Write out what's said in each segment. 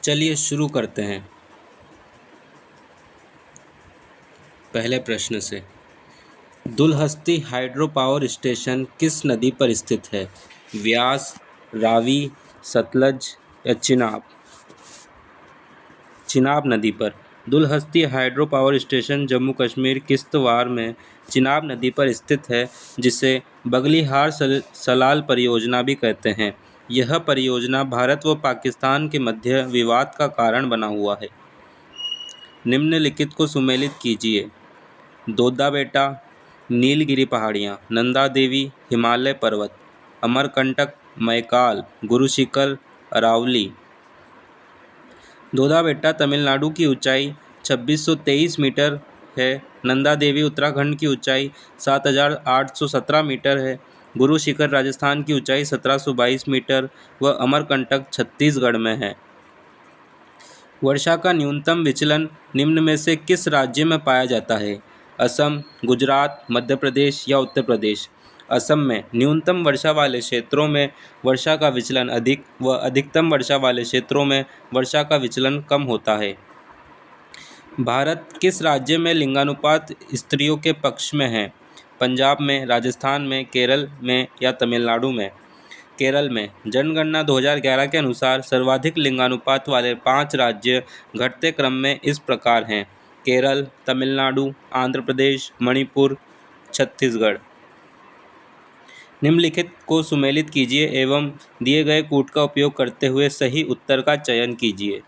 चलिए शुरू करते हैं पहले प्रश्न से। दुलहस्ती हाइड्रो पावर स्टेशन किस नदी पर स्थित है? व्यास, रावी, सतलज या चिनाब? चिनाब नदी पर। Dulhasti hydro power station Jammu Kashmir Kishtwar में चिनाब नदी पर स्थित है, जिसे बगलिहार सलाल परियोजना भी कहते हैं। यह परियोजना भारत व पाकिस्तान के मध्य विवाद का कारण बना हुआ है। निम्नलिखित को सुमेलित कीजिए। दोदा बेटा, नीलगिरी पहाड़ियाँ, नंदा देवी, हिमालय पर्वत, अमरकंटक, मैकाल, गुरु शिखर, अरावली। दोदा बेटा तमिलनाडु की ऊंचाई 2623 मीटर है। नंदा देवी उत्तराखंड की ऊंचाई 7817 मीटर है। गुरु शिखर राजस्थान की ऊंचाई 1722 मीटर व अमरकंटक छत्तीसगढ़ में है। वर्षा का न्यूनतम विचलन निम्न में से किस राज्य में पाया जाता है? असम, गुजरात, मध्य प्रदेश या उत्तर प्रदेश? असम में न्यूनतम वर्षा वाले क्षेत्रों में वर्षा का विचलन अधिक व अधिकतम वर्षा वाले क्षेत्रों में वर्षा का विचलन कम होता है। भारत किस राज्य में लिंगानुपात स्त्रियों के पक्ष में है? पंजाब में, राजस्थान में, केरल में या तमिलनाडु में? केरल में। जनगणना 2011 के अनुसार सर्वाधिक लिंगानुपात वाले 5 राज्य घटते क्रम में इस प्रकार हैं: केरल, तमिलनाडु, आंध्र प्रदेश, मणिपुर, छत्तीसगढ़। निम्नलिखित को सुमेलित कीजिए एवं दिए गए कूट का उपयोग करते हुए सही उत्तर का चयन कीजिए।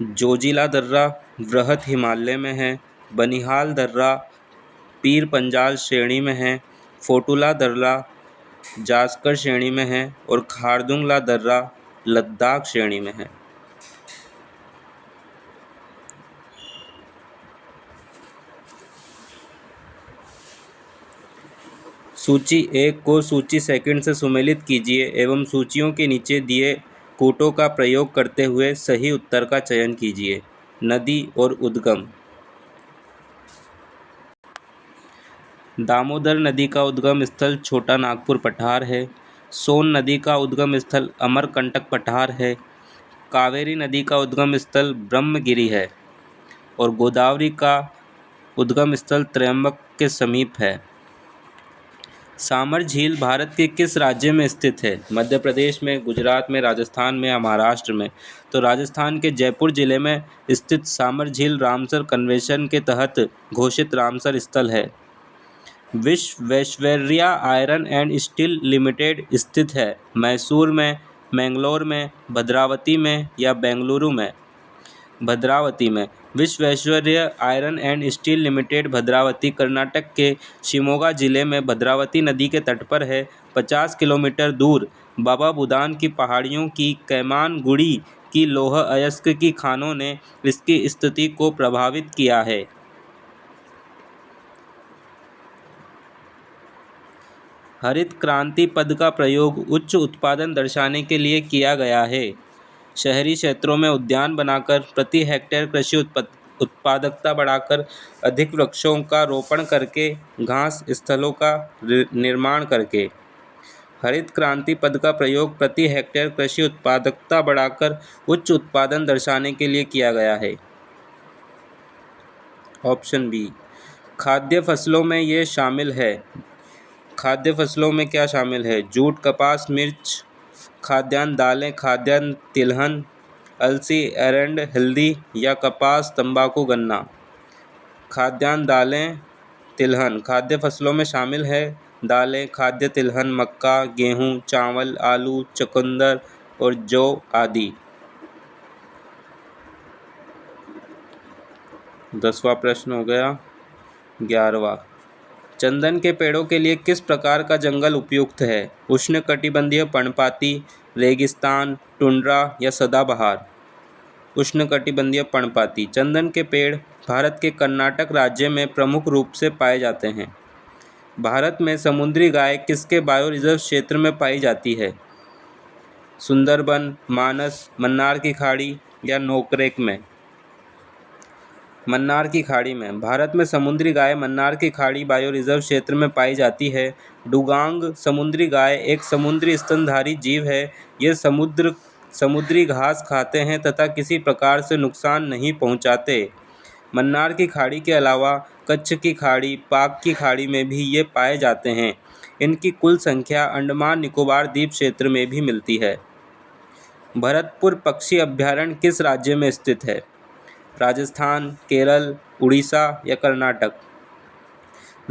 जोजिला दर्रा वृहत हिमालय में है। बनिहाल दर्रा पीर पंजाल श्रेणी में है। फोटुला दर्रा जास्कर श्रेणी में है और खारदुंगला दर्रा लद्दाख श्रेणी में है। सूची 1 को सूची सेकंड से सुमेलित कीजिए एवं सूचियों के नीचे दिए कूटों का प्रयोग करते हुए सही उत्तर का चयन कीजिए। नदी और उद्गम। दामोदर नदी का उद्गम स्थल छोटा नागपुर पठार है। सोन नदी का उद्गम स्थल अमरकंटक पठार है। कावेरी नदी का उद्गम स्थल ब्रह्मगिरी है और गोदावरी का उद्गम स्थल त्रयंबक के समीप है। सामर झील भारत के किस राज्य में स्थित है? मध्य प्रदेश में, गुजरात में, राजस्थान में या महाराष्ट्र में? तो राजस्थान के जयपुर जिले में स्थित सामर झील रामसर कन्वेंशन के तहत घोषित रामसर स्थल है। Visvesvaraya iron and steel limited स्थित है मैसूर में, मैंगलोर में, भद्रावती में या बेंगलुरु में? भद्रावती में। Visvesvaraya iron and steel limited Bhadravati, Karnataka के शिमोगा जिले में भद्रावती नदी के तट पर है। 50 किलोमीटर दूर बाबा बुदान की पहाड़ियों की कैमानगुड़ी की लौह अयस्क की खानों ने इसकी स्थिति को प्रभावित किया है। हरित क्रांति पद का प्रयोग उच्च उत्पादन दर्शाने के लिए किया गया है। शहरी क्षेत्रों में उद्यान बनाकर, प्रति हेक्टेयर कृषि उत्पादकता बढ़ाकर, अधिक वृक्षों का रोपण करके, घास स्थलों का निर्माण करके। हरित क्रांति पद का प्रयोग प्रति हेक्टेयर कृषि उत्पादकता बढ़ाकर उच्च उत्पादन दर्शाने के लिए किया गया है। Option B. खाद्य फसलों में ये शामिल है। खाद्य फसलों में क्या शामिल है? जूट, कपास, मिर्च, खाद्यान्न दालें, खाद्यान्न तिलहन, अलसी, एरंड, हल्दी या कपास, तंबाकू, गन्ना? खाद्यान्न दालें, तिलहन खाद्य फसलों में शामिल है। दालें, खाद्य तिलहन, मक्का, गेहूं, चावल, आलू, चुकंदर और जौ आदि। 10वां प्रश्न हो गया। 11वां। चंदन के पेड़ों के लिए किस प्रकार का जंगल उपयुक्त है? उष्णकटिबंधीय पर्णपाती, रेगिस्तान, टुंड्रा या सदाबहार? उष्णकटिबंधीय पर्णपाती। चंदन के पेड़ भारत के कर्नाटक राज्य में प्रमुख रूप से पाए जाते हैं। भारत में समुद्री गाय किसके बायो रिजर्व क्षेत्र में पाई जाती है? सुंदरबन, मानस, मन्नार की खाड़ी या नोकरेक में? मन्नार की खाड़ी में। भारत में समुद्री गाय मन्नार की खाड़ी बायो रिजर्व क्षेत्र में पाई जाती है। डुगांग समुद्री गाय एक समुद्री स्तनधारी जीव है। यह समुद्र समुद्री घास खाते हैं तथा किसी प्रकार से नुकसान नहीं पहुंचाते। मन्नार की खाड़ी के अलावा कच्छ की खाड़ी, पाक की खाड़ी में भी ये पाए जाते हैं। इनकी कुल संख्या अंडमान निकोबार द्वीप क्षेत्र में भी मिलती है। भरतपुर पक्षी अभयारण्य किस राज्य में स्थित है? राजस्थान, केरल, उड़ीसा या कर्नाटक?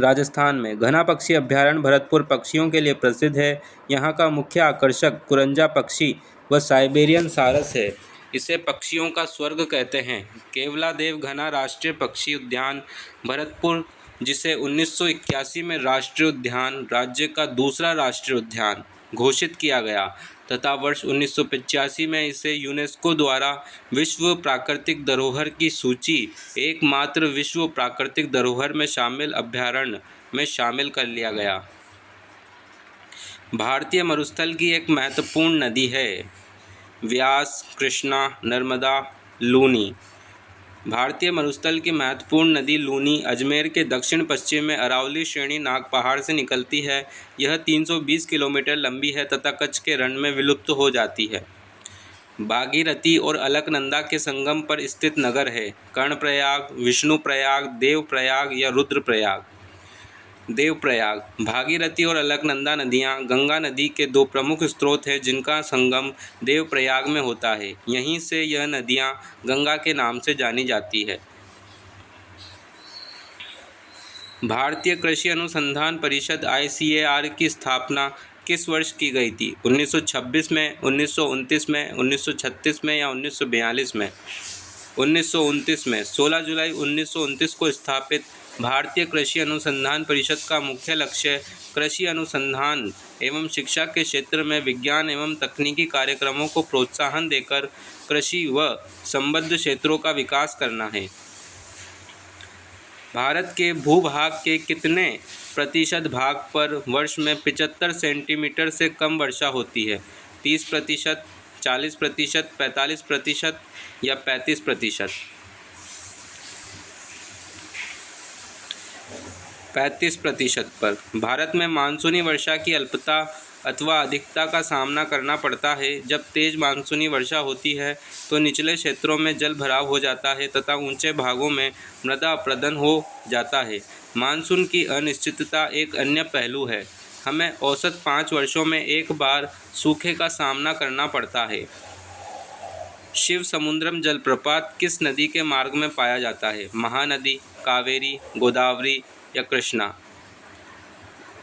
राजस्थान में। घना पक्षी अभयारण्य भरतपुर पक्षियों के लिए प्रसिद्ध है। यहाँ का मुख्य आकर्षक कुरंजा पक्षी व साइबेरियन सारस है। इसे पक्षियों का स्वर्ग कहते हैं। केवलादेव घना राष्ट्रीय पक्षी उद्यान भरतपुर, जिसे 1981 में राष्ट्रीय उद्यान राज्य का दूसरा राष्ट्रीय उद्यान घोषित किया गया तथा वर्ष 1985 में इसे यूनेस्को द्वारा विश्व प्राकृतिक धरोहर की सूची एकमात्र विश्व प्राकृतिक धरोहर में शामिल अभयारण्य में शामिल कर लिया गया। भारतीय मरुस्थल की एक महत्वपूर्ण नदी है। व्यास, कृष्णा, नर्मदा, लूनी। भारतीय मरुस्थल की महत्वपूर्ण नदी लूनी अजमेर के दक्षिण पश्चिम में अरावली श्रेणी नाग पहाड़ से निकलती है। यह 320 किलोमीटर लंबी है तथा कच्छ के रण में विलुप्त हो जाती है। भागीरथी और अलकनंदा के संगम पर स्थित नगर है। कर्णप्रयाग, विष्णुप्रयाग, देवप्रयाग या रुद्रप्रयाग। देवप्रयाग। भागीरथी और अलकनंदा नदियाँ गंगा नदी के दो प्रमुख स्रोत हैं जिनका संगम देवप्रयाग में होता है। यहीं से यह नदियाँ गंगा के नाम से जानी जाती है। भारतीय कृषि अनुसंधान परिषद ICAR की स्थापना किस वर्ष की गई थी? 1926 में, 1929 में, 1936 में या 1942 में? 1929 में। 16 जुलाई 1929 को स्थापित भारतीय कृषि अनुसंधान परिषद का मुख्य लक्ष्य कृषि अनुसंधान एवं शिक्षा के क्षेत्र में विज्ञान एवं तकनीकी कार्यक्रमों को प्रोत्साहन देकर कृषि व संबद्ध क्षेत्रों का विकास करना है। भारत के भूभाग के कितने प्रतिशत भाग पर वर्ष में 75 सेंटीमीटर से कम वर्षा होती है? 30%, 40%, 45% या 35%? 35% पर। भारत में मानसूनी वर्षा की अल्पता अथवा अधिकता का सामना करना पड़ता है। जब तेज मानसूनी वर्षा होती है तो निचले क्षेत्रों में जल भराव हो जाता है तथा ऊंचे भागों में मृदा अपरदन हो जाता है। मानसून की अनिश्चितता एक अन्य पहलू है। हमें औसत 5 वर्षों में एक बार सूखे का सामना करना पड़ता है। शिव समुद्रम जलप्रपात किस नदी के मार्ग में पाया जाता है? महानदी, कावेरी, गोदावरी या कृष्णा?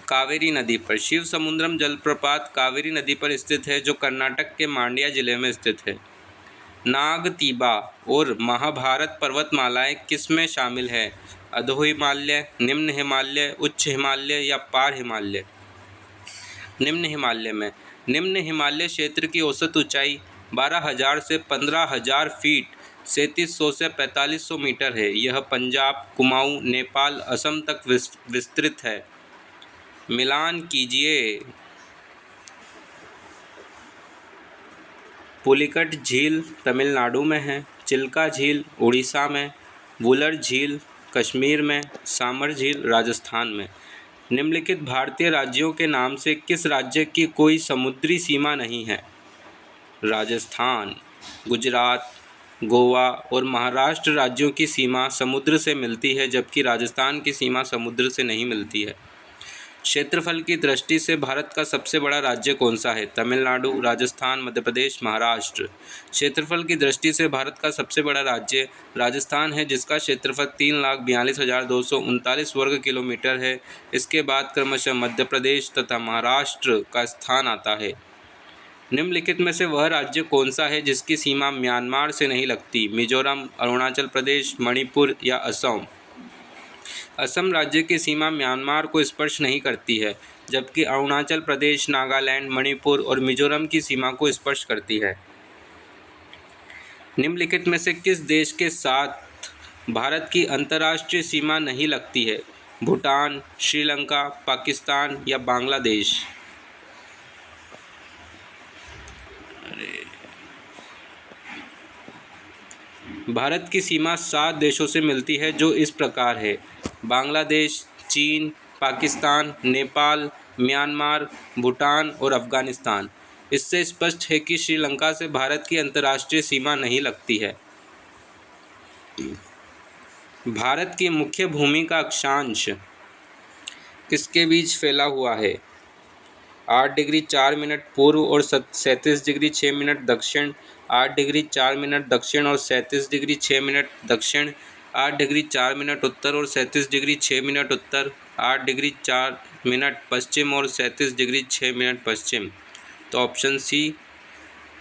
कावेरी नदी पर। शिव समुद्रम जलप्रपात कावेरी नदी पर स्थित है जो कर्नाटक के मांड्या जिले में स्थित है। नागतीबा और महाभारत पर्वतमालाएं किस में शामिल है? अधो हिमालय, निम्न हिमालय, उच्च हिमालय या पार हिमालय? निम्न हिमालय में। निम्न हिमालय क्षेत्र की औसत ऊंचाई 12,000 से 15,000 फीट 3700 से 4500 मीटर है। यह पंजाब, कुमाऊं, नेपाल, असम तक विस्तृत है। मिलान कीजिए। पुलिकट झील तमिलनाडु में है, चिल्का झील उड़ीसा में, वुलर झील कश्मीर में, सामर झील राजस्थान में। निम्नलिखित भारतीय राज्यों के नाम से किस राज्य की कोई समुद्री सीमा नहीं है? राजस्थान, गुजरात, गोवा और महाराष्ट्र राज्यों की सीमा समुद्र से मिलती है जबकि राजस्थान की सीमा समुद्र से नहीं मिलती है। क्षेत्रफल की दृष्टि से भारत का सबसे बड़ा राज्य कौन सा है? तमिलनाडु, राजस्थान, मध्य प्रदेश, महाराष्ट्र। क्षेत्रफल की दृष्टि से भारत का सबसे बड़ा राज्य राजस्थान है जिसका क्षेत्रफल 3,42,239 वर्ग किलोमीटर है। इसके बाद क्रमशः मध्य प्रदेश तथा महाराष्ट्र का स्थान आता है। निम्नलिखित में से वह राज्य कौन सा है जिसकी सीमा म्यांमार से नहीं लगती? मिजोरम, अरुणाचल प्रदेश, मणिपुर या असम? असम राज्य की सीमा म्यांमार को स्पर्श नहीं करती है जबकि अरुणाचल प्रदेश, नागालैंड, मणिपुर और मिजोरम की सीमा को स्पर्श करती है। निम्नलिखित में से किस देश के साथ भारत की अंतर्राष्ट्रीय सीमा नहीं लगती है? भूटान, श्रीलंका, पाकिस्तान या बांग्लादेश? भारत की सीमा 7 देशों से मिलती है जो इस प्रकार है: बांग्लादेश, चीन, पाकिस्तान, नेपाल, म्यांमार, भूटान और अफ़गानिस्तान। इससे स्पष्ट है कि श्रीलंका से भारत की अंतर्राष्ट्रीय सीमा नहीं लगती है। भारत की मुख्य भूमि का अक्षांश किसके बीच फैला हुआ है? 8 डिग्री 4 मिनट पूर्व और 37 डिग्री 6 मिनट दक्षिण, 8 डिग्री 4 मिनट दक्षिण और 37 डिग्री 6 मिनट दक्षिण, 8 डिग्री 4 मिनट उत्तर और 37 डिग्री 6 मिनट उत्तर, 8 डिग्री 4 मिनट पश्चिम और 37 डिग्री 6 मिनट पश्चिम। तो ऑप्शन सी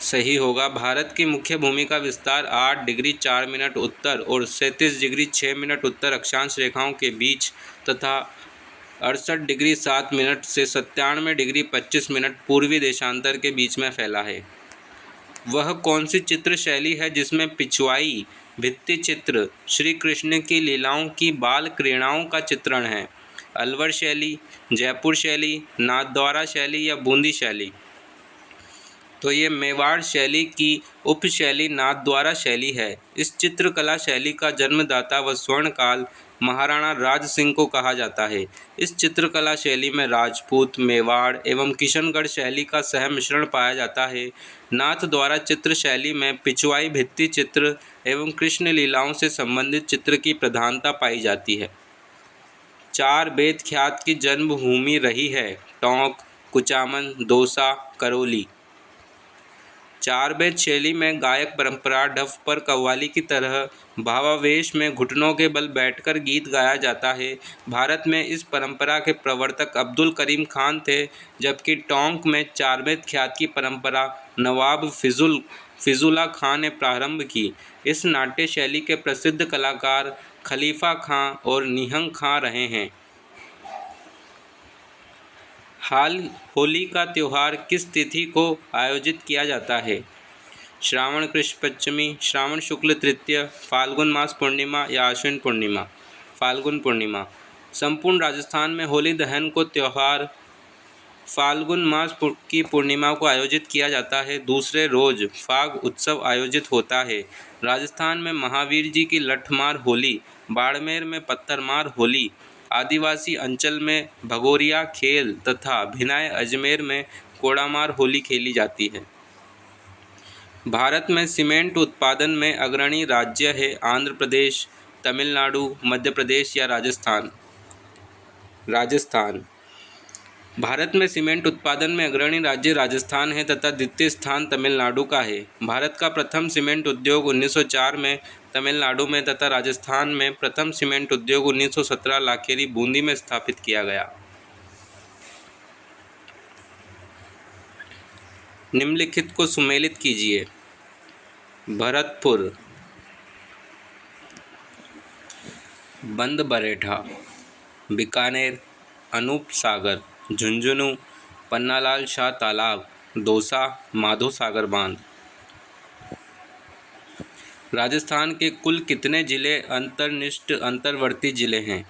सही होगा। भारत की मुख्य भूमि का विस्तार 8 डिग्री 4 मिनट उत्तर और 37 डिग्री 6 मिनट उत्तर अक्षांश रेखाओं के बीच तथा 68 डिग्री 7 मिनट से 97 डिग्री 25 मिनट पूर्वी देशांतर के बीच में फैला है। वह कौन सी चित्र शैली है जिसमें पिछवाई भित्ति चित्र श्री कृष्ण की लीलाओं की बाल क्रीड़ाओं का चित्रण है? अलवर शैली, जयपुर शैली, नाथद्वारा शैली या बूंदी शैली? तो ये मेवाड़ शैली की उपशैली नाथद्वारा शैली है। इस चित्रकला शैली का जन्मदाता व स्वर्णकाल महाराणा राज सिंह को कहा जाता है। इस चित्रकला शैली में राजपूत, मेवाड़ एवं किशनगढ़ शैली का सहमिश्रण पाया जाता है। नाथद्वारा चित्र शैली में पिछवाई भित्ति चित्र एवं कृष्ण लीलाओं से संबंधित चित्र की प्रधानता पाई जाती है। चार बेत ख्यात की जन्मभूमि रही है? टोंक, कुचामन, दौसा, करौली। चार बेत शैली में गायक परंपरा ढफ पर कव्वाली की तरह भावावेश में घुटनों के बल बैठकर गीत गाया जाता है। भारत में इस परंपरा के प्रवर्तक अब्दुल करीम खान थे, जबकि टोंक में चार बेत ख्यात की परंपरा नवाब फिजुला खान ने प्रारंभ की। इस नाट्य शैली के प्रसिद्ध कलाकार खलीफा खां और निहंग खां रहे हैं। होली का त्यौहार किस तिथि को आयोजित किया जाता है? श्रावण कृष्ण पंचमी, श्रावण शुक्ल तृतीय, फाल्गुन मास पूर्णिमा या आश्विन पूर्णिमा? फाल्गुन पूर्णिमा। संपूर्ण राजस्थान में होली दहन को त्यौहार फाल्गुन मास की पूर्णिमा को आयोजित किया जाता है। दूसरे रोज फाग उत्सव आयोजित होता है। राजस्थान में महावीर जी की लठमार होली, बाड़मेर में पत्थरमार होली, आदिवासी अंचल में भगोरिया खेल तथा भिनाय अजमेर में कोड़ामार होली खेली जाती है। भारत में सीमेंट उत्पादन में अग्रणी राज्य है? आंध्र प्रदेश, तमिलनाडु, मध्य प्रदेश या राजस्थान? राजस्थान। भारत में सीमेंट उत्पादन में अग्रणी राज्य राजस्थान है तथा द्वितीय स्थान तमिलनाडु का है। भारत का प्रथम सीमेंट उद्योग 1904 में तमिलनाडु में तथा राजस्थान में प्रथम सीमेंट उद्योग 1917 लाखेरी बूंदी में स्थापित किया गया। निम्नलिखित को सुमेलित कीजिए। भरतपुर, बंद बरेठा, बीकानेर, अनूप सागर, झुंझुनू, पन्नालाल शाह तालाब, दौसा, माधो सागर बांध। राजस्थान के कुल कितने जिले अंतर्निष्ठ अंतर्वर्ती जिले हैं?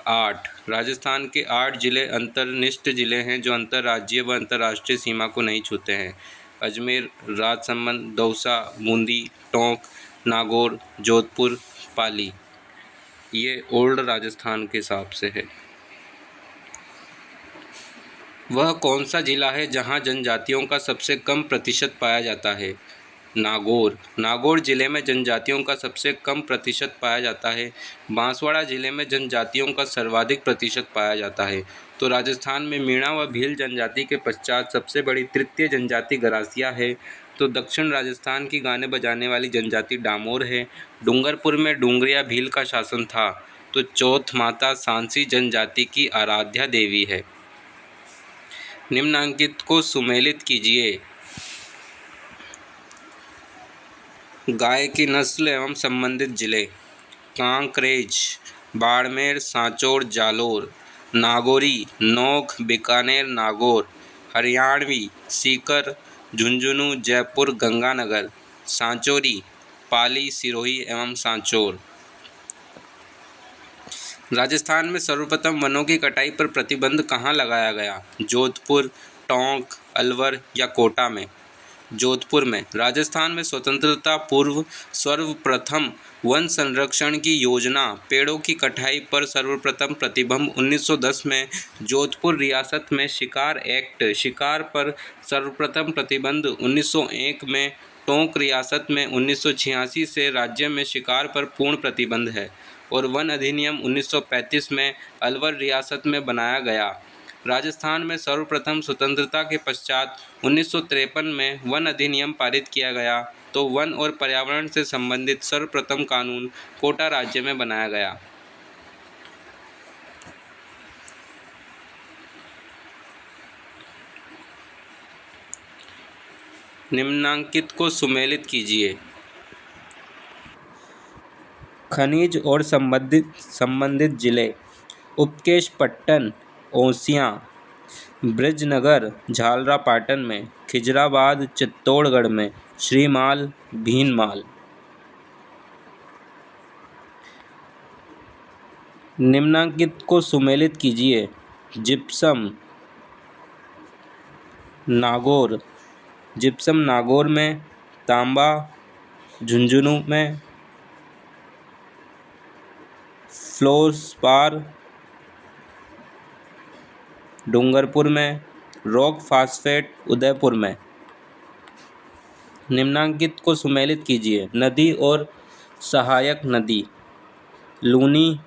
8। राजस्थान के 8 जिले अंतर्निष्ठ जिले हैं जो अंतर्राज्यीय व अंतर्राष्ट्रीय सीमा को नहीं छूते हैं। अजमेर, राजसमंद, दौसा, बूंदी, टोंक, नागौर, जोधपुर, पाली। ये ओल्ड राजस्थान के हिसाब से है। वह कौन सा जिला है जहां जनजातियों का सबसे कम प्रतिशत पाया जाता है? नागौर। नागौर जिले में जनजातियों का सबसे कम प्रतिशत पाया जाता है। बांसवाड़ा जिले में जनजातियों का सर्वाधिक प्रतिशत पाया जाता है। तो राजस्थान में मीणा व भील जनजाति के पश्चात सबसे बड़ी तृतीय जनजाति गरासिया है। तो दक्षिण राजस्थान की गाने बजाने वाली जनजाति डामोर है। डूंगरपुर में डूंगरिया भील का शासन था। तो चौथ माता सांसी जनजाति की आराध्या देवी है। निम्नांकित को सुमेलित कीजिए। गाय की नस्ल एवं संबंधित जिले: कांकरेज, बाड़मेर, सांचौर, जालोर, नागौरी, नौख, बीकानेर, नागौर, हरियाणवी, सीकर, झुंझुनू, जयपुर, गंगानगर, सांचौरी, पाली, सिरोही एवं सांचौर। राजस्थान में सर्वप्रथम वनों की कटाई पर प्रतिबंध कहाँ लगाया गया? जोधपुर, टोंक, अलवर या कोटा में? जोधपुर में। राजस्थान में स्वतंत्रता पूर्व सर्वप्रथम वन संरक्षण की योजना, पेड़ों की कटाई पर सर्वप्रथम प्रतिबंध 1910 में। जोधपुर रियासत में शिकार एक्ट, शिकार पर सर्वप्रथम प्रतिबंध 1901 में। टोंक रियासत में 1986 से राज्य में शिकार पर पूर्ण प्रतिबंध है। और वन अधिनियम 1935 में अलवर रियासत में बनाया गया। राजस्थान में सर्वप्रथम स्वतंत्रता के पश्चात 1953 में वन अधिनियम पारित किया गया, तो वन और पर्यावरण से संबंधित सर्वप्रथम कानून कोटा राज्य में बनाया गया। निम्नांकित को सुमेलित कीजिए। खनिज और संबंधित जिले: उपकेशपट्टन, ओसियां, ब्रजनगर झालरापाटन में, खिजराबाद चित्तौड़गढ़ में, श्रीमाल भीनमाल। निम्नांकित को सुमेलित कीजिए। जिप्सम नागौर, जिप्सम नागौर में, तांबा झुंझुनू में, फ्लोरस्पार डूंगरपुर में, रॉक फास्फेट उदयपुर में। निम्नांकित को सुमेलित कीजिए। नदी और सहायक नदी: लूनी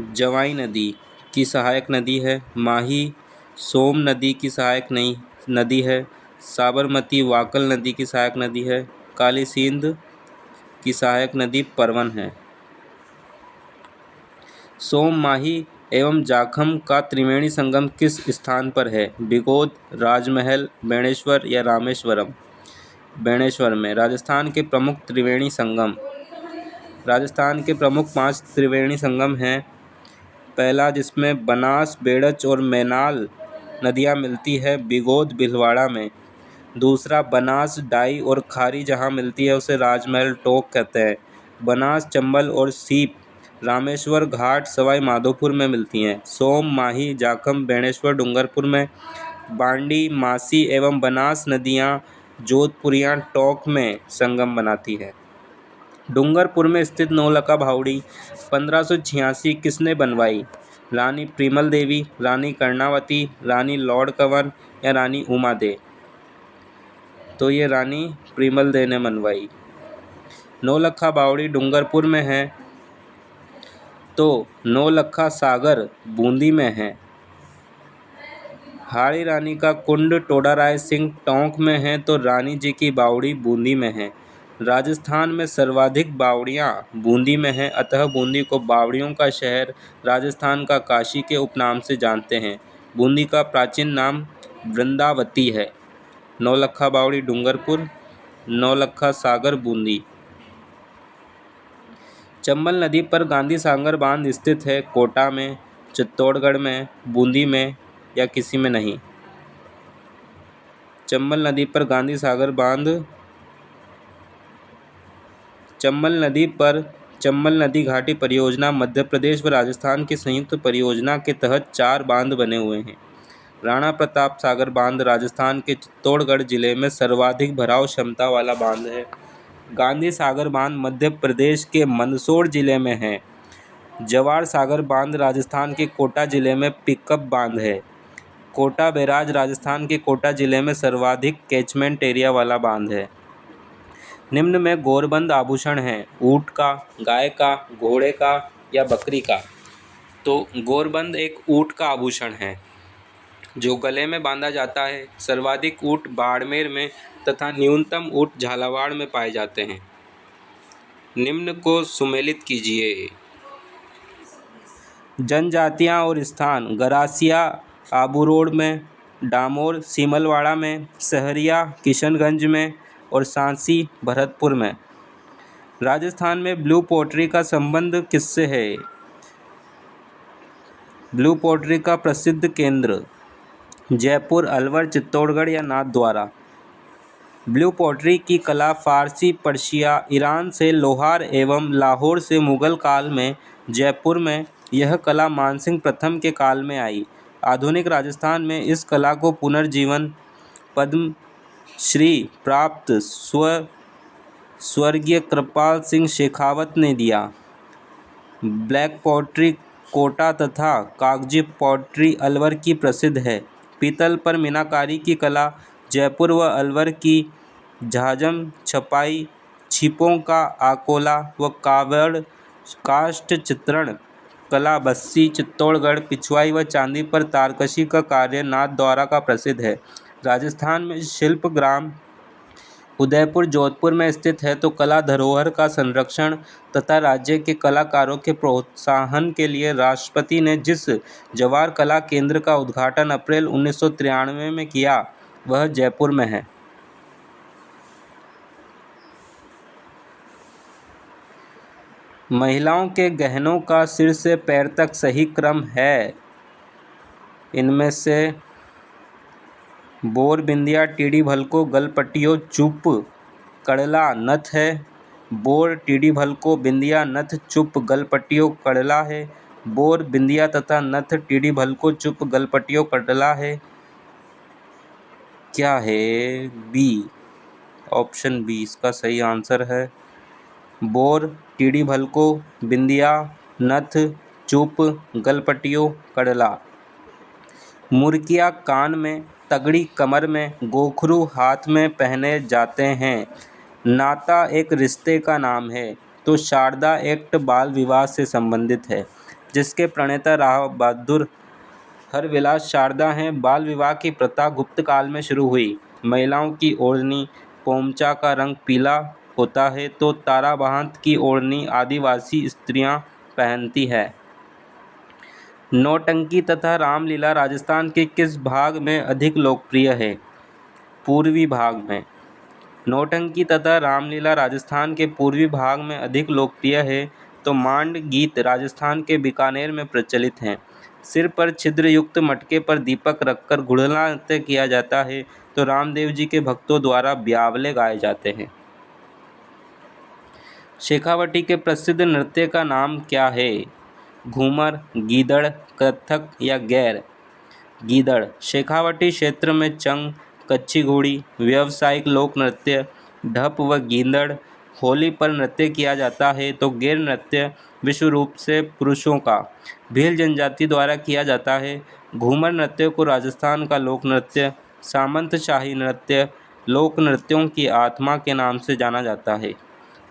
जवाई नदी की सहायक नदी है। माही सोम नदी की सहायक नदी है। साबरमती वाकल नदी की सहायक नदी है। काली सिंध की सहायक नदी परवन है। सोम, माही एवं जाखम का त्रिवेणी संगम किस स्थान पर है? बिगोद, राजमहल, बेणेश्वर या रामेश्वरम? बेणेश्वर में। राजस्थान के प्रमुख त्रिवेणी संगम: राजस्थान के प्रमुख 5 त्रिवेणी संगम हैं। पहला, जिसमें बनास, बेड़च और मैनाल नदियां मिलती है, बिगोद भीलवाड़ा में। दूसरा, बनास, डाई और खारी जहां मिलती है उसे राजमहल टोक कहते हैं। बनास, चंबल और सीप रामेश्वर घाट सवाई माधोपुर में मिलती हैं। सोम, माही, जाखम, बेणेश्वर डूंगरपुर में। बांडी, मासी एवं बनास नदियां जोधपुरिया टोक में संगम बनाती है। डूंगरपुर में स्थित नौलखा बावड़ी 1586 किसने बनवाई? रानी प्रीमल देवी, रानी कर्णावती, रानी लॉर्ड कंवर या रानी उमा दे? तो ये रानी प्रीमल दे ने बनवाई। नौलखा बावड़ी डूंगरपुर में है, तो नौलखा सागर बूंदी में है। हाड़ी रानी का कुंड टोडाराय सिंह टोंक में है, तो रानी जी की बावड़ी बूंदी में है। राजस्थान में सर्वाधिक बावड़ियाँ बूंदी में हैं, अतः बूंदी को बावड़ियों का शहर, राजस्थान का काशी के उपनाम से जानते हैं। बूंदी का प्राचीन नाम वृंदावती है। नौलखा बावड़ी डूंगरपुर, नौलखा सागर बूंदी। चंबल नदी पर गांधी सागर बांध स्थित है, कोटा में, चित्तौड़गढ़ में, बूंदी में या किसी में नहीं? चंबल नदी पर गांधी सागर बांध, चंबल नदी घाटी परियोजना मध्य प्रदेश व राजस्थान की संयुक्त परियोजना के तहत 4 बांध बने हुए हैं। राणा प्रताप सागर बांध राजस्थान के चित्तौड़गढ़ जिले में सर्वाधिक भराव क्षमता वाला बांध है। गांधी सागर बांध मध्य प्रदेश के मंदसौर जिले में है। जवार सागर बांध राजस्थान के कोटा जिले में पिकअप बांध है। कोटा बैराज राजस्थान के कोटा जिले में सर्वाधिक कैचमेंट एरिया वाला बांध है। निम्न में गौरबंद आभूषण हैं: ऊंट का, गाय का, घोड़े का या बकरी का? तो गौरबंद एक ऊंट का आभूषण है जो गले में बांधा जाता है। सर्वाधिक ऊंट बाड़मेर में तथा न्यूनतम ऊंट झालावाड़ में पाए जाते हैं। निम्न को सुमेलित कीजिए। जनजातियां और स्थान: गरासिया आबू रोड में, डामोर सीमलवाड़ा में, सहरिया किशनगंज में और सांसी भरतपुर में। राजस्थान में ब्लू पोट्री का संबंध किससे है? ब्लू पोट्री का प्रसिद्ध केंद्र जयपुर, अलवर, चित्तौड़गढ़ या नाथद्वारा? ब्लू पोट्री की कला फारसी, पर्शिया, ईरान से लोहार एवं लाहौर से मुगल काल में। जयपुर में यह कला मानसिंह प्रथम के काल में आई। आधुनिक राजस्थान में इस कला को पुनर्जीवन पद्म श्री प्राप्त स्वर्गीय कृपाल सिंह शेखावत ने दिया। ब्लैक पॉटरी कोटा तथा कागजी पॉटरी अलवर की प्रसिद्ध है। पीतल पर मीनाकारी की कला जयपुर व अलवर की झाजम छपाई, छिपों का आकोला व कावड़ काष्ठ चित्रण कला बस्सी, चित्तौड़गढ़, पिछवाई व चांदी पर तारकशी का कार्य नाथद्वारा का प्रसिद्ध है। राजस्थान में शिल्प ग्राम उदयपुर जोधपुर में स्थित है। तो कला धरोहर का संरक्षण तथा राज्य के कलाकारों के प्रोत्साहन के लिए राष्ट्रपति ने जिस जवाहर कला केंद्र का उद्घाटन अप्रैल 1993 में किया वह जयपुर में है। महिलाओं के गहनों का सिर से पैर तक सही क्रम है। इनमें से बोर बिंदिया टीडी भलको गलपटियो चुप कड़ला नथ है। बोर टीडी भलको बिंदिया नथ चुप गलपटियो कड़ला है। बोर बिंदिया तथा नथ टीडी भलको चुप गलपटियो कड़ला है। क्या है? बी, ऑप्शन बी इसका सही आंसर है। बोर टीडी भलको बिंदिया नथ चुप गलपटियो कड़ला। मुर्किया कान में, तगड़ी कमर में, गोखरू हाथ में पहने जाते हैं। नाता एक रिश्ते का नाम है। तो शारदा एक्ट बाल विवाह से संबंधित है, जिसके प्रणेता राव बहादुर हरविलास शारदा हैं। बाल विवाह की प्रथा गुप्त काल में शुरू हुई। महिलाओं की ओढ़नी पोमचा का रंग पीला होता है, तो ताराबांत की ओढ़नी आदिवासी स्त्रियां पहनती है। नौटंकी तथा रामलीला राजस्थान के किस भाग में अधिक लोकप्रिय है? पूर्वी भाग में। नौटंकी तथा रामलीला राजस्थान के पूर्वी भाग में अधिक लोकप्रिय है। तो मांड गीत राजस्थान के बीकानेर में प्रचलित हैं। सिर पर छिद्र युक्त मटके पर दीपक रखकर घुड़ला नृत्य किया जाता है। तो रामदेव जी के भक्तों द्वारा ब्यावले गाए जाते हैं। शेखावटी के प्रसिद्ध नृत्य का नाम क्या है? घूमर, गीदड़, कथक या गैर? गीदड़। शेखावटी क्षेत्र में चंग, कच्ची घोड़ी, व्यावसायिक लोक नृत्य, ढप व गीदड़ होली पर नृत्य किया जाता है। तो गैर नृत्य विश्व रूप से पुरुषों का भील जनजाति द्वारा किया जाता है। घूमर नृत्य को राजस्थान का लोक नृत्य, सामंतशाही नृत्य, लोक नृत्यों की आत्मा के नाम से जाना जाता है।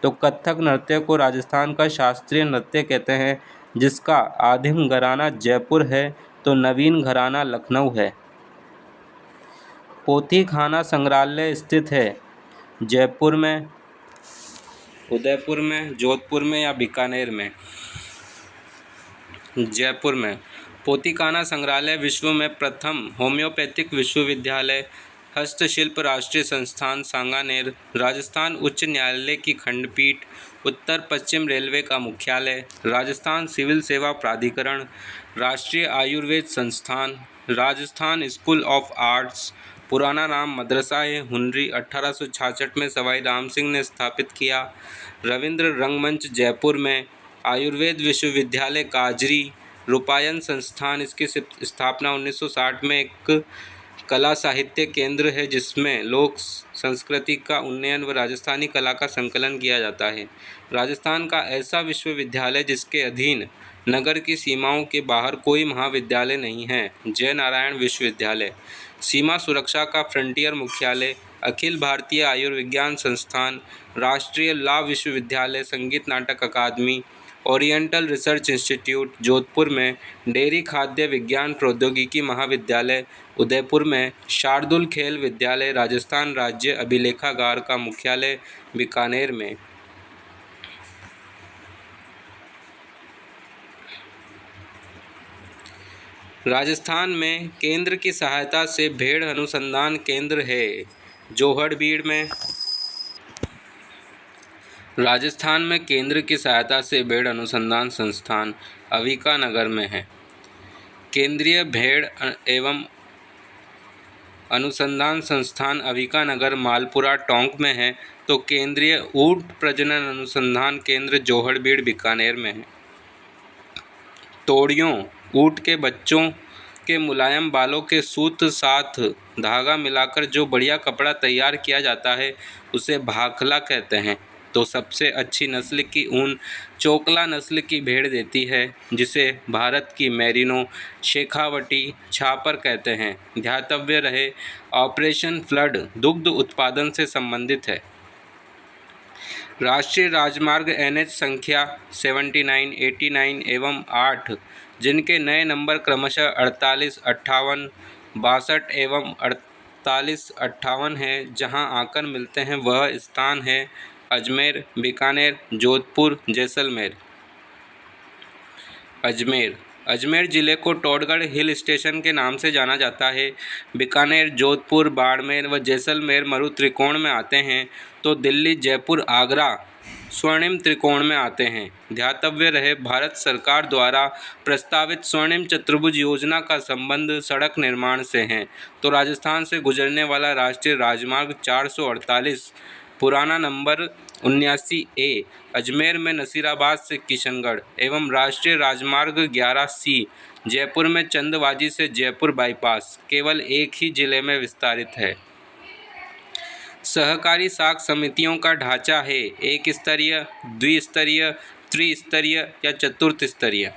तो कथक नृत्य को राजस्थान का शास्त्रीय नृत्य कहते हैं, जिसका आदिम घराना जयपुर है। तो नवीन घराना लखनऊ है। पोथी खाना संग्रहालय स्थित है जयपुर में, उदयपुर में, जोधपुर में या बीकानेर में? जयपुर में। पोथीखाना संग्रहालय विश्व में प्रथम होम्योपैथिक विश्वविद्यालय, हस्तशिल्प राष्ट्रीय संस्थान सांगानेर, राजस्थान उच्च न्यायालय की खंडपीठ, उत्तर पश्चिम रेलवे का मुख्यालय, राजस्थान सिविल सेवा प्राधिकरण, राष्ट्रीय आयुर्वेद संस्थान, राजस्थान स्कूल ऑफ आर्ट्स, पुराना नाम मदरसा-ए-हुनरी 1866 में सवाई राम सिंह ने स्थापित किया। रविंद्र रंगमंच जयपुर में, आयुर्वेद विश्वविद्यालय काजरी, रूपायन संस्थान, इसकी स्थापना 1960 में एक कला साहित्य केंद्र है, जिसमें लोक संस्कृति का उन्नयन व राजस्थानी कला का संकलन किया जाता है। राजस्थान का ऐसा विश्वविद्यालय जिसके अधीन नगर की सीमाओं के बाहर कोई महाविद्यालय नहीं है, जय नारायण विश्वविद्यालय। सीमा सुरक्षा का फ्रंटियर मुख्यालय, अखिल भारतीय आयुर्विज्ञान संस्थान, राष्ट्रीय लॉ विश्वविद्यालय, संगीत नाटक अकादमी, ओरिएंटल रिसर्च इंस्टीट्यूट जोधपुर में, डेयरी खाद्य विज्ञान प्रौद्योगिकी महाविद्यालय उदयपुर में, शार्दुल खेल विद्यालय, राजस्थान राज्य अभिलेखागार का मुख्यालय बीकानेर में। राजस्थान में केंद्र की सहायता से भेड़ अनुसंधान केंद्र है जोहड़बीड़ में। राजस्थान में केंद्र की सहायता से भेड़ अनुसंधान संस्थान अविका नगर में है। केंद्रीय भेड़ एवं अनुसंधान संस्थान अविका नगर मालपुरा टोंक में है। तो केंद्रीय ऊंट प्रजनन अनुसंधान केंद्र जोहड़बीड़ बीकानेर में है। तोड़ियों ऊंट के बच्चों के मुलायम बालों के सूत साथ धागा मिलाकर जो बढ़िया कपड़ा तैयार किया जाता है उसे भाखला कहते हैं। तो सबसे अच्छी नस्ल की ऊन चोकला नस्ल की भेड़ देती है, जिसे भारत की मेरिनो, शेखावटी, छापर कहते हैं। ध्यातव्य रहे, ऑपरेशन फ्लड दुग्ध उत्पादन से संबंधित है। राष्ट्रीय राजमार्ग NH संख्या 79, 89 एवं 8, जिनके नए नंबर क्रमशः 48, 58, 62 एवं 48, 58 हैं, जहां आकर मिलते हैं, वह स्थान है अजमेर, बीकानेर, जोधपुर, जैसलमेर। अजमेर जिले को टोडगढ़ हिल स्टेशन के नाम से जाना जाता है। बीकानेर, जोधपुर, बाड़मेर व जैसलमेर मरु त्रिकोण में आते हैं, तो दिल्ली, जयपुर, आगरा स्वर्णिम त्रिकोण में आते हैं। ध्यातव्य रहे, भारत सरकार द्वारा प्रस्तावित स्वर्णिम चतुर्भुज योजना का संबंध सड़क निर्माण से है। तो राजस्थान से गुजरने वाला राष्ट्रीय राजमार्ग 448 पुराना नंबर 79A अजमेर में नसीराबाद से किशनगढ़ एवं राष्ट्रीय राजमार्ग 11C जयपुर में चंदवाजी से जयपुर बाईपास केवल एक ही जिले में विस्तारित है। सहकारी साख समितियों का ढांचा है एक स्तरीय, द्विस्तरीय, त्रिस्तरीय या चतुर्थ स्तरीय।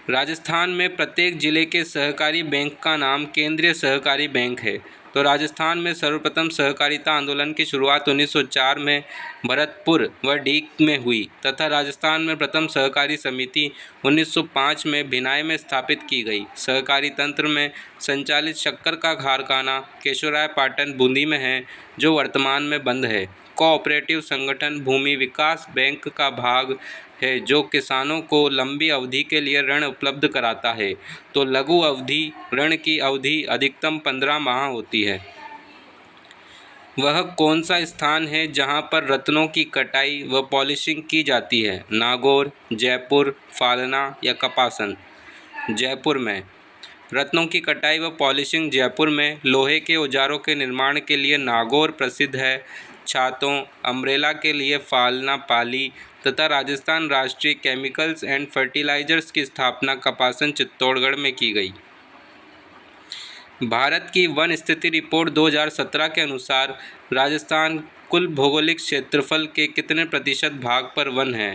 राजस्थान में प्रत्येक जिले के सहकारी बैंक का नाम केंद्रीय सहकारी बैंक है। तो राजस्थान में सर्वप्रथम सहकारिता आंदोलन की शुरुआत 1904 में भरतपुर व डीग में हुई तथा राजस्थान में प्रथम सहकारी समिति 1905 में भिनाई में स्थापित की गई। सहकारी तंत्र में संचालित शक्कर का कारखाना केशवराय पाटन बूंदी में है, जो वर्तमान में बंद है। कोऑपरेटिव संगठन भूमि विकास बैंक का भाग है, जो किसानों को लंबी अवधि के लिए ऋण उपलब्ध कराता है। तो लघु अवधि ऋण की अवधि अधिकतम 15 माह होती है। वह कौन सा स्थान है जहां पर रत्नों की कटाई व पॉलिशिंग की जाती है? नागौर, जयपुर, फालना या कपासन? जयपुर में। रत्नों की कटाई व पॉलिशिंग जयपुर में। लोहे के औजारों के निर्माण के लिए नागौर प्रसिद्ध है। छातों, अम्ब्रेला के लिए फालना पाली तथा राजस्थान राष्ट्रीय केमिकल्स एंड फर्टिलाइजर्स की स्थापना कपासन चित्तौड़गढ़ में की गई। भारत की वन स्थिति रिपोर्ट 2017 के अनुसार राजस्थान कुल भौगोलिक क्षेत्रफल के कितने प्रतिशत भाग पर वन है?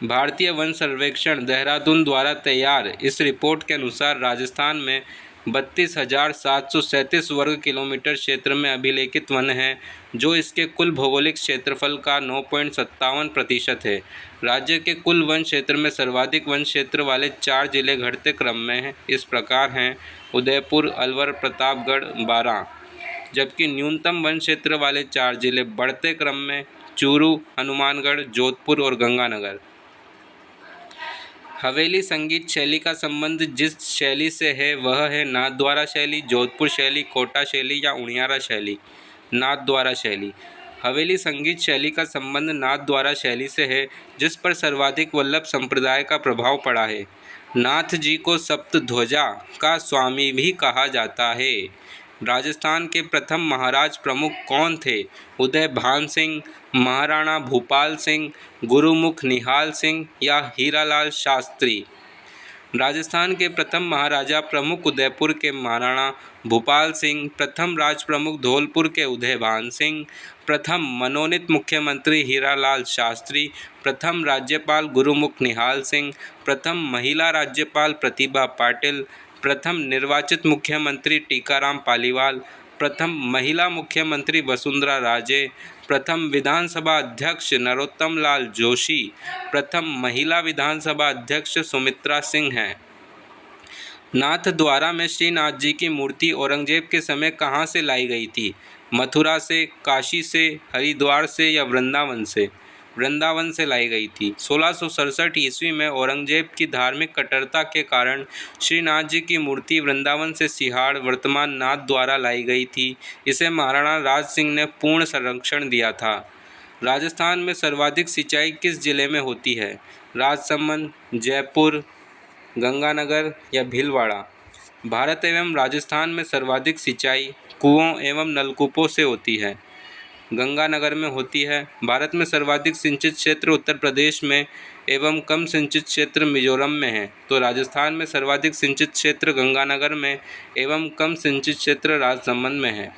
भारतीय वन सर्वेक्षण देहरादून द्वारा तैयार इस रिपोर्ट के अनुसार राजस्थान में 32,737 वर्ग किलोमीटर क्षेत्र में अभिलेखित वन हैं, जो इसके कुल भौगोलिक क्षेत्रफल का 9.57% है। राज्य के कुल वन क्षेत्र में सर्वाधिक वन क्षेत्र वाले 4 जिले घटते क्रम में हैं। इस प्रकार हैं उदयपुर, अलवर, प्रतापगढ़, बारां। जबकि न्यूनतम वन क्षेत्र वाले 4 जिले बढ़ते क्रम में चूरू, हनुमानगढ़, जोधपुर और गंगानगर। हवेली संगीत शैली का संबंध जिस शैली से है वह है नाथद्वारा शैली, जोधपुर शैली, कोटा शैली या उनियारा शैली। नाथद्वारा शैली। हवेली संगीत शैली का संबंध नाथद्वारा शैली से है, जिस पर सर्वाधिक वल्लभ संप्रदाय का प्रभाव पड़ा है। नाथ जी को सप्तध्वजा का स्वामी भी कहा जाता है। राजस्थान के प्रथम महाराज प्रमुख कौन थे? उदय भान सिंह, महाराणा भूपाल सिंह, गुरुमुख निहाल सिंह या हीरालाल शास्त्री? राजस्थान के प्रथम महाराजा प्रमुख उदयपुर के महाराणा भूपाल सिंह, प्रथम राज प्रमुख धौलपुर के उदयभान सिंह, प्रथम मनोनीत मुख्यमंत्री हीरालाल शास्त्री, प्रथम राज्यपाल गुरुमुख निहाल सिंह, प्रथम महिला राज्यपाल प्रतिभा पाटिल, प्रथम निर्वाचित मुख्यमंत्री टीकाराम पालीवाल, प्रथम महिला मुख्यमंत्री वसुंधरा राजे, प्रथम विधानसभा अध्यक्ष नरोत्तम लाल जोशी, प्रथम महिला विधानसभा अध्यक्ष सुमित्रा सिंह हैं। नाथद्वारा में श्रीनाथ जी की मूर्ति औरंगजेब के समय कहाँ से लाई गई थी? मथुरा से, काशी से, हरिद्वार से या वृंदावन से? वृंदावन से लाई गई थी। 1667 ईस्वी में औरंगजेब की धार्मिक कट्टरता के कारण श्रीनाथ जी की मूर्ति वृंदावन से सिहाड़ वर्तमान नाथद्वारा लाई गई थी। इसे महाराणा राज सिंह ने पूर्ण संरक्षण दिया था। राजस्थान में सर्वाधिक सिंचाई किस जिले में होती है? राजसमंद, जयपुर, गंगानगर या भीलवाड़ा? भारत एवं राजस्थान में सर्वाधिक सिंचाई कुओं एवं नलकूपों से होती है। गंगानगर में होती है। भारत में सर्वाधिक सिंचित क्षेत्र उत्तर प्रदेश में एवं कम सिंचित क्षेत्र मिजोरम में है, तो राजस्थान में सर्वाधिक सिंचित क्षेत्र गंगानगर में एवं कम सिंचित क्षेत्र राजसमंद में है।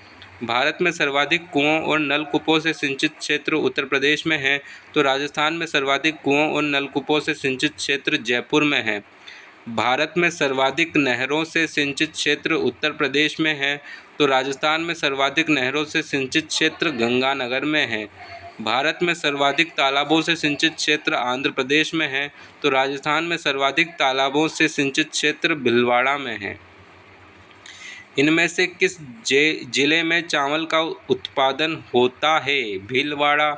भारत में सर्वाधिक कुओं और नलकूपों से सिंचित क्षेत्र उत्तर प्रदेश में है, तो राजस्थान में सर्वाधिक कुओं और नलकूपों से सिंचित क्षेत्र जयपुर में है। भारत में सर्वाधिक नहरों से सिंचित क्षेत्र उत्तर प्रदेश में है, तो राजस्थान में सर्वाधिक नहरों से सिंचित क्षेत्र गंगानगर में है। भारत में सर्वाधिक तालाबों से सिंचित क्षेत्र आंध्र प्रदेश में है, तो राजस्थान में सर्वाधिक तालाबों से सिंचित क्षेत्र भीलवाड़ा में है। इनमें से किस जिले में चावल का उत्पादन होता है? भीलवाड़ा,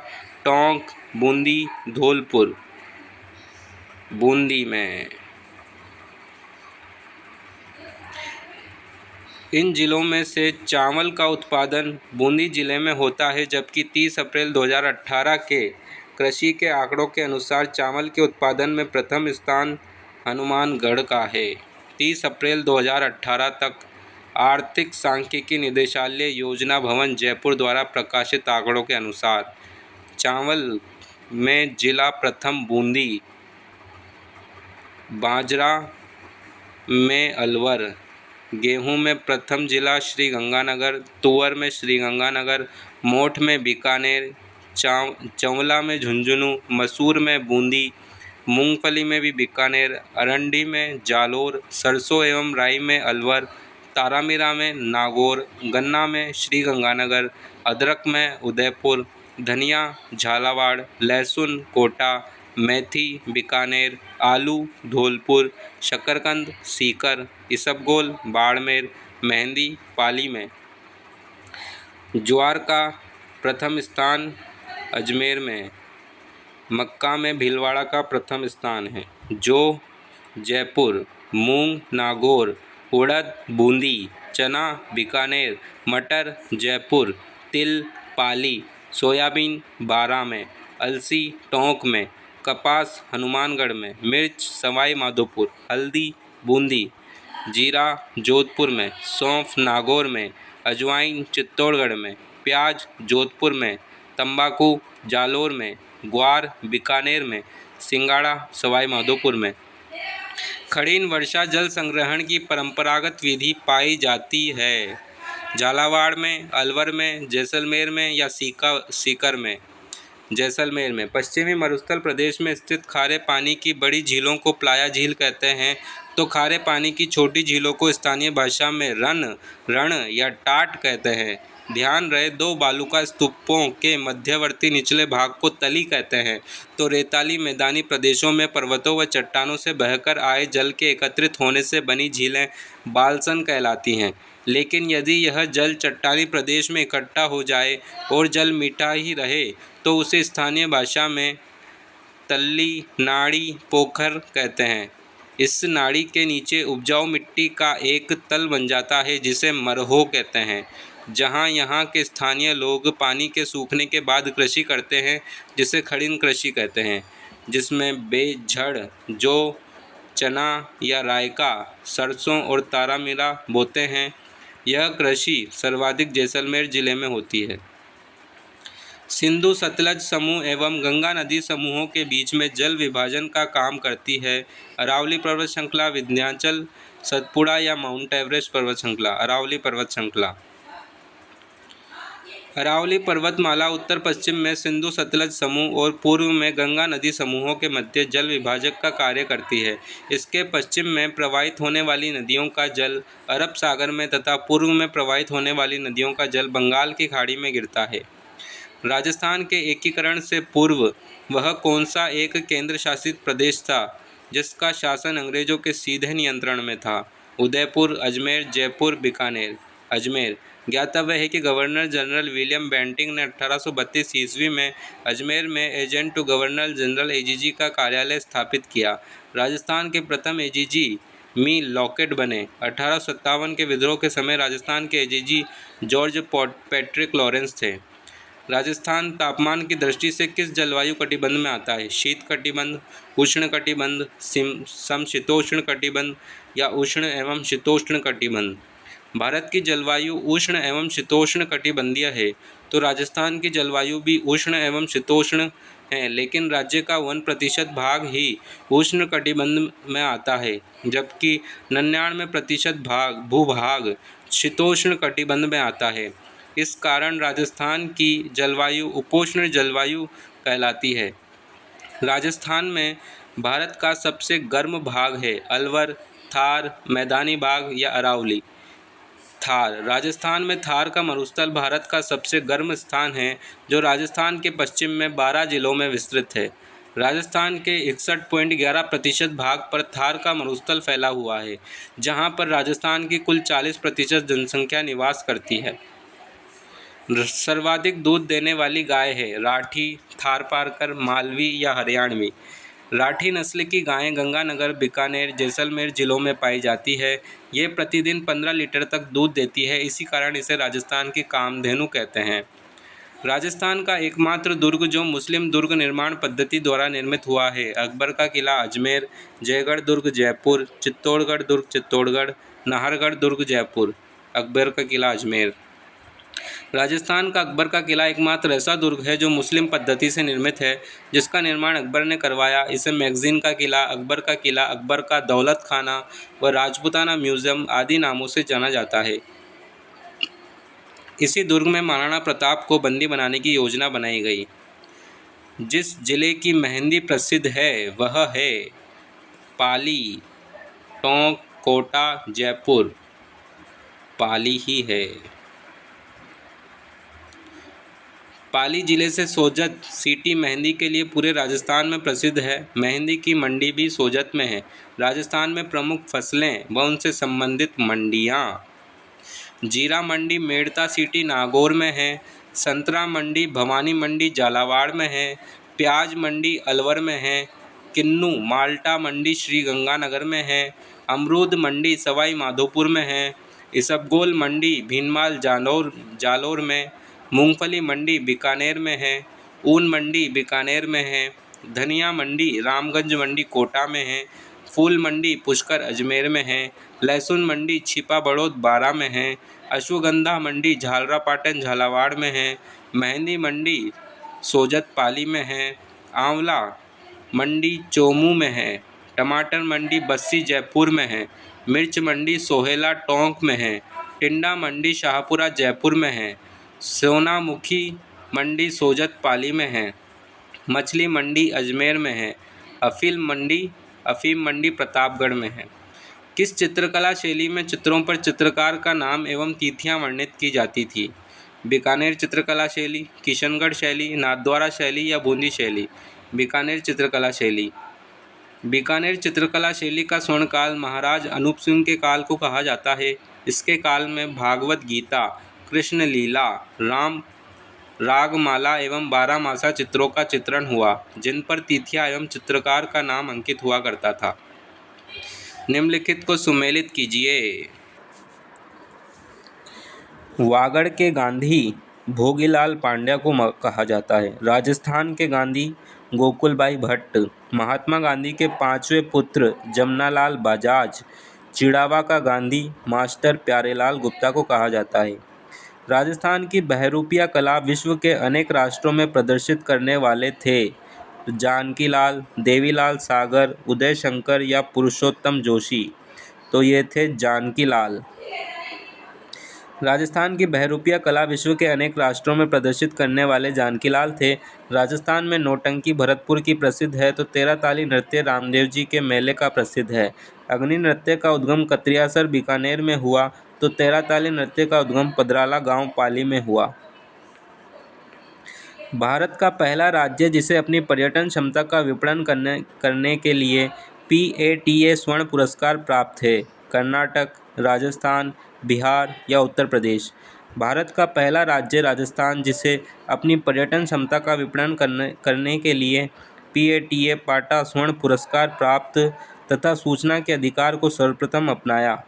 टोंक, बूंदी, धौलपुर। बूंदी में। इन जिलों में से चावल का उत्पादन बूंदी जिले में होता है, जबकि 30 अप्रैल 2018 के कृषि के आंकड़ों के अनुसार चावल के उत्पादन में प्रथम स्थान हनुमानगढ़ का है। 30 अप्रैल 2018 तक आर्थिक सांख्यिकी निदेशालय योजना भवन जयपुर द्वारा प्रकाशित आंकड़ों के अनुसार चावल में जिला प्रथम बूंदी, बाजरा में अलवर, गेहूं में प्रथम जिला श्री गंगानगर, तुअर में श्री गंगानगर, मोठ में बीकानेर, चंवला में झुंझुनू, मसूर में बूंदी, मूंगफली में भी बीकानेर, अरंडी में जालोर, सरसों एवं राई में अलवर, तारामीरा में नागौर, गन्ना में श्री गंगानगर, अदरक में उदयपुर, धनिया झालावाड़, लहसुन कोटा, मेथी बीकानेर, आलू धौलपुर, शकरकंद सीकर, इसबगोल बाड़मेर, मेहंदी पाली में। ज्वार का प्रथम स्थान अजमेर में। मक्का में भीलवाड़ा का प्रथम स्थान है। जौ जयपुर, मूंग नागौर, उड़द बूंदी, चना बीकानेर, मटर जयपुर, तिल पाली, सोयाबीन बारा में, अलसी टोंक में, कपास हनुमानगढ़ में, मिर्च सवाई माधोपुर, हल्दी बूंदी, जीरा जोधपुर में, सौंफ नागौर में, अजवाइन चित्तौड़गढ़ में, प्याज जोधपुर में, तंबाकू जालोर में, ग्वार बीकानेर में, सिंगाड़ा सवाई माधोपुर में। खड़ीन वर्षा जल संग्रहण की परंपरागत विधि पाई जाती है झालावाड़ में, अलवर में, जैसलमेर में या सीकर में। जैसलमेर में। पश्चिमी मरुस्थल प्रदेश में स्थित खारे पानी की बड़ी झीलों को प्लाया झील कहते हैं, तो खारे पानी की छोटी झीलों को स्थानीय भाषा में रण या टाट कहते हैं। ध्यान रहे, दो बालुका स्तूपों के मध्यवर्ती निचले भाग को तली कहते हैं, तो रेताली मैदानी प्रदेशों में पर्वतों व चट्टानों से बहकर आए जल के एकत्रित होने से बनी झीलें बालसन कहलाती हैं। लेकिन यदि यह जल चट्टानी प्रदेश में इकट्ठा हो जाए और जल मीठा ही रहे तो उसे स्थानीय भाषा में तल्ली, नाड़ी, पोखर कहते हैं। इस नाड़ी के नीचे उपजाऊ मिट्टी का एक तल बन जाता है जिसे मरहो कहते हैं, जहां यहाँ के स्थानीय लोग पानी के सूखने के बाद कृषि करते हैं जिसे खड़ीन कृषि कहते हैं, जिसमें बेझड़, जौ, चना या रायका, सरसों और तारामीरा बोते हैं। यह कृषि सर्वाधिक जैसलमेर जिले में होती है। सिंधु सतलज समूह एवं गंगा नदी समूहों के बीच में जल विभाजन का काम करती है। अरावली पर्वत श्रृंखला, विंध्याचल, सतपुड़ा या माउंट एवरेस्ट पर्वत श्रृंखला। अरावली पर्वत श्रृंखला। अरावली पर्वतमाला उत्तर पश्चिम में सिंधु सतलज समूह और पूर्व में गंगा नदी समूहों के मध्य जल विभाजक का कार्य करती है। इसके पश्चिम में प्रवाहित होने वाली नदियों का जल अरब सागर में तथा पूर्व में प्रवाहित होने वाली नदियों का जल बंगाल की खाड़ी में गिरता है। राजस्थान के एकीकरण से पूर्व वह कौन सा एक केंद्र शासित प्रदेश था जिसका शासन अंग्रेजों के सीधे नियंत्रण में था? उदयपुर, अजमेर, जयपुर, बीकानेर। अजमेर। ज्ञातव्य है कि गवर्नर जनरल विलियम बेंटिंग ने 1832 ईस्वी में अजमेर में agent to governor general AGG का कार्यालय स्थापित किया। राजस्थान के प्रथम एजीजी मी लॉकेट बने। 1857 के विद्रोह के समय राजस्थान के एजीजी जॉर्ज पैट्रिक लॉरेंस थे। राजस्थान तापमान की दृष्टि से किस जलवायु कटिबंध में आता है? शीत कटिबंध, उष्ण कटिबंध, समशीतोष्ण कटिबंध या उष्ण एवं शीतोष्ण कटिबंध। भारत की जलवायु उष्ण एवं शीतोष्ण कटिबंधीय है। तो राजस्थान की जलवायु भी उष्ण एवं शीतोष्ण है, लेकिन राज्य का 1% भाग ही उष्णकटिबंध में आता है, जबकि 99% भूभाग शीतोष्ण कटिबंध में आता है। इस कारण राजस्थान की जलवायु उपोष्ण जलवायु कहलाती है। राजस्थान में भारत का सबसे गर्म भाग है अलवर, थार, मैदानी भाग या अरावली। थार राजस्थान में थार का मरुस्थल भारत का सबसे गर्म स्थान है, जो राजस्थान के पश्चिम में 12 जिलों में विस्तृत है। राजस्थान के 61.11% भाग पर थार का मरुस्थल फैला हुआ है, जहां पर राजस्थान की कुल 40% जनसंख्या निवास करती है। सर्वाधिक दूध देने वाली गाय है राठी, थारपारकर, मालवी या हरियाणवी। राठी नस्ल की गायें गंगानगर, बीकानेर, जैसलमेर जिलों में पाई जाती है। ये प्रतिदिन 15 लीटर तक दूध देती है, इसी कारण इसे राजस्थान की कामधेनु कहते हैं। राजस्थान का एकमात्र दुर्ग जो मुस्लिम दुर्ग निर्माण पद्धति द्वारा निर्मित हुआ है अकबर का किला अजमेर, जयगढ़ दुर्ग जयपुर, चित्तौड़गढ़ दुर्ग चित्तौड़गढ़, नाहरगढ़ दुर्ग जयपुर। अकबर का किला अजमेर। राजस्थान का अकबर का किला एकमात्र ऐसा दुर्ग है जो मुस्लिम पद्धति से निर्मित है, जिसका निर्माण अकबर ने करवाया। इसे मैगजीन का किला, अकबर का दौलत खाना व राजपूताना म्यूजियम आदि नामों से जाना जाता है। इसी दुर्ग में महाराणा प्रताप को बंदी बनाने की योजना बनाई गई। जिस जिले की मेहंदी प्रसिद्ध है वह है पाली, टोंक, कोटा, जयपुर। पाली ही है। पाली जिले से सोजत सिटी मेहंदी के लिए पूरे राजस्थान में प्रसिद्ध है। मेहंदी की मंडी भी सोजत में है। राजस्थान में प्रमुख फसलें व उनसे संबंधित मंडियाँ: जीरा मंडी मेड़ता सिटी नागौर में है। संतरा मंडी भवानी मंडी झालावाड़ में है। प्याज मंडी अलवर में है। किन्नू माल्टा मंडी श्री गंगानगर में है। अमरूद मंडी सवाई माधोपुर में है। इसबगोल मंडी भीनमाल जालौर में। मूंगफली मंडी बीकानेर में है। ऊन मंडी बीकानेर में है। धनिया मंडी रामगंज मंडी कोटा में है। फूल मंडी पुष्कर अजमेर में है। लहसुन मंडी छिपा बड़ौद बारा में है। अश्वगंधा मंडी झालरापाटन झालावाड़ में है। मेहंदी मंडी सोजत पाली में है। आंवला मंडी चोमू में है। टमाटर मंडी बस्सी जयपुर में है। मिर्च मंडी सोहेला टोंक में है। टिंडा मंडी शाहपुरा जयपुर में है। सोनामुखी मंडी सोजत पाली में है। मछली मंडी अजमेर में है। अफीम मंडी प्रतापगढ़ में है। किस चित्रकला शैली में चित्रों पर चित्रकार का नाम एवं तिथियां वर्णित की जाती थी? बीकानेर चित्रकला शैली, किशनगढ़ शैली, नाथद्वारा शैली या बूंदी शैली? बीकानेर चित्रकला शैली। बीकानेर चित्रकला शैली का स्वर्णकाल महाराज अनूप सिंह के काल को कहा जाता है। इसके काल में भागवत गीता, कृष्ण लीला, राम रागमाला एवं 12 मासा चित्रों का चित्रण हुआ, जिन पर तिथियां एवं चित्रकार का नाम अंकित हुआ करता था। निम्नलिखित को सुमेलित कीजिए। वागड़ के गांधी भोगीलाल पांड्या को कहा जाता है। राजस्थान के गांधी गोकुलभाई भट्ट। महात्मा गांधी के 5वें पुत्र जमनालाल बजाज। चिड़ावा का गांधी मास्टर प्यारेलाल गुप्ता को कहा जाता है। राजस्थान की बहरूपिया कला विश्व के अनेक राष्ट्रों में प्रदर्शित करने वाले थे जानकीलाल, देवीलाल सागर, उदय शंकर या पुरुषोत्तम जोशी। तो ये थे जानकीलाल। राजस्थान की बहरूपिया कला विश्व के अनेक राष्ट्रों में प्रदर्शित करने वाले जानकीलाल थे। राजस्थान में नौटंकी भरतपुर की प्रसिद्ध है, तो 13 ताली नृत्य रामदेव जी के मेले का प्रसिद्ध है। अग्नि नृत्य का उद्गम कत्रियासर बीकानेर में हुआ, तो 13 ताली नृत्य का उद्गम पदराला गांव पाली में हुआ। भारत का पहला राज्य जिसे अपनी पर्यटन क्षमता का विपणन करने के लिए PATA स्वर्ण पुरस्कार प्राप्त है: कर्नाटक, राजस्थान, बिहार या उत्तर प्रदेश? भारत का पहला राज्य राजस्थान जिसे अपनी पर्यटन क्षमता का विपणन करने के लिए PATA पाटा स्वर्ण पुरस्कार प्राप्त तथा सूचना के अधिकार को सर्वप्रथम अपनाया।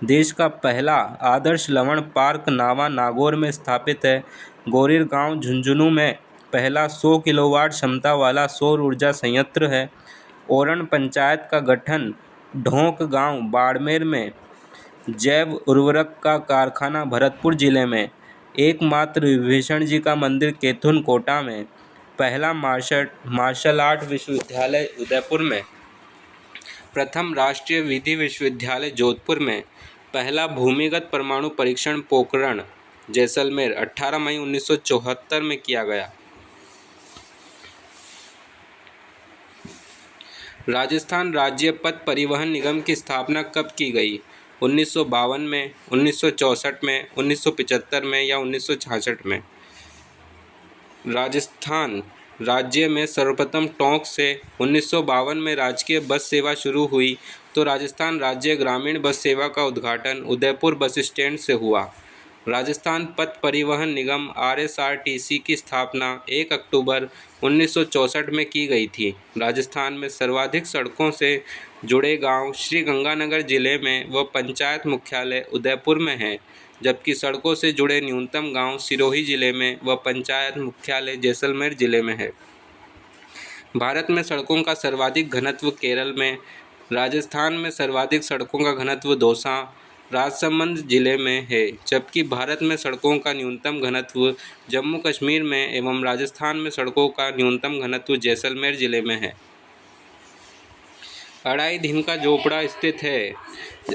देश का पहला आदर्श लवण पार्क नावा नागौर में स्थापित है। गोरिर गांव झुंझुनू में पहला 100 किलोवाट क्षमता वाला सौर ऊर्जा संयंत्र है। ओरण पंचायत का गठन ढोंक गांव बाड़मेर में। जैव उर्वरक का कारखाना भरतपुर जिले में। एकमात्र विभीषण जी का मंदिर कैथून कोटा में, पहला मार्शल आर्ट विश्वविद्यालय उदयपुर में, प्रथम राष्ट्रीय विधि विश्वविद्यालय जोधपुर में, पहला भूमिगत परमाणु परीक्षण पोखरण जैसलमेर 18 मई 1974 में किया गया। राजस्थान राज्य पथ परिवहन निगम की स्थापना कब की गई? 1952 में, 1964 में, 1975 में या 1966 में? राजस्थान राज्य में सर्वप्रथम टोंक से 1952 में राजकीय बस सेवा शुरू हुई तो राजस्थान राज्य ग्रामीण बस सेवा का उद्घाटन उदयपुर बस स्टैंड से हुआ। राजस्थान पथ परिवहन निगम RSRTC की स्थापना 1 अक्टूबर 1964 में की गई थी। राजस्थान में सर्वाधिक सड़कों से जुड़े गांव श्री गंगानगर जिले में व पंचायत मुख्यालय उदयपुर में हैं, जबकि सड़कों से जुड़े न्यूनतम गांव सिरोही जिले में व पंचायत मुख्यालय जैसलमेर जिले में है। भारत में सड़कों का सर्वाधिक घनत्व केरल में, राजस्थान में सर्वाधिक सड़कों का घनत्व दौसा राजसमंद जिले में है, जबकि भारत में सड़कों का न्यूनतम घनत्व जम्मू कश्मीर में एवं राजस्थान में सड़कों का न्यूनतम घनत्व जैसलमेर जिले में है। अढ़ाई दिन का झोपड़ा स्थित है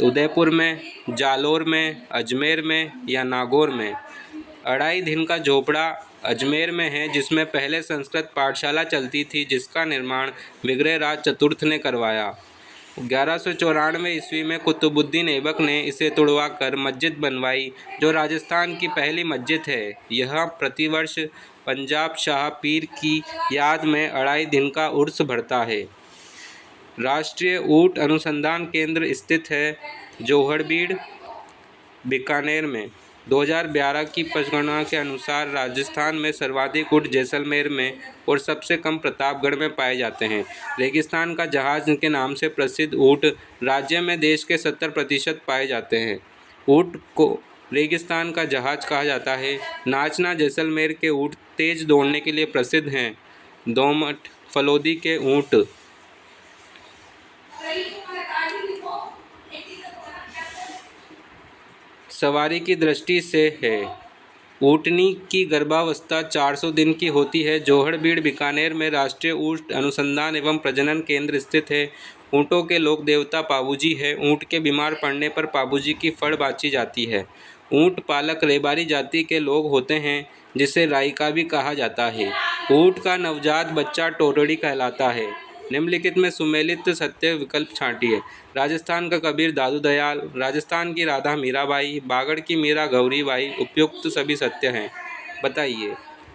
उदयपुर में, जालोर में, अजमेर में या नागौर में? अढ़ाई दिन का झोपड़ा अजमेर में है, जिसमें पहले संस्कृत पाठशाला चलती थी, जिसका निर्माण विग्रहराज चतुर्थ ने करवाया। 1194 ईस्वी में कुतुबुद्दीन ऐबक ने इसे तुड़वाकर मस्जिद बनवाई, जो राजस्थान की पहली मस्जिद है। यह प्रतिवर्ष पंजाब शाह पीर की याद में अढ़ाई दिन का उर्स भरता है। राष्ट्रीय ऊँट अनुसंधान केंद्र स्थित है जोहड़बीड़, बीकानेर में। 2012 की जनगणना के अनुसार राजस्थान में सर्वाधिक ऊँट जैसलमेर में और सबसे कम प्रतापगढ़ में पाए जाते हैं। रेगिस्तान का जहाज के नाम से प्रसिद्ध ऊँट राज्य में देश के 70% पाए जाते हैं। ऊँट को रेगिस्तान का जहाज कहा जाता है। नाचना जैसलमेर के ऊँट तेज दौड़ने के लिए प्रसिद्ध हैं। दोमट फलोदी के ऊँट सवारी की दृष्टि से है। ऊँटनी की गर्भावस्था 400 दिन की होती है। जोहड़बीड़ बीकानेर में राष्ट्रीय ऊँट अनुसंधान एवं प्रजनन केंद्र स्थित है। ऊँटों के लोक देवता पाबूजी है। ऊँट के बीमार पड़ने पर पाबूजी की फड़ बाँची जाती है। ऊँट पालक रेबारी जाति के लोग होते हैं, जिसे राइका भी कहा जाता है। ऊँट का नवजात बच्चा टोटड़ी कहलाता है। निम्नलिखित में सुमेलित सत्य विकल्प छांटिए। राजस्थान का कबीर दादू दयाल, राजस्थान की राधा मीराबाई, बागड़ की मीरा गौरीबाई। उपयुक्त सभी सत्य हैं, बताइए।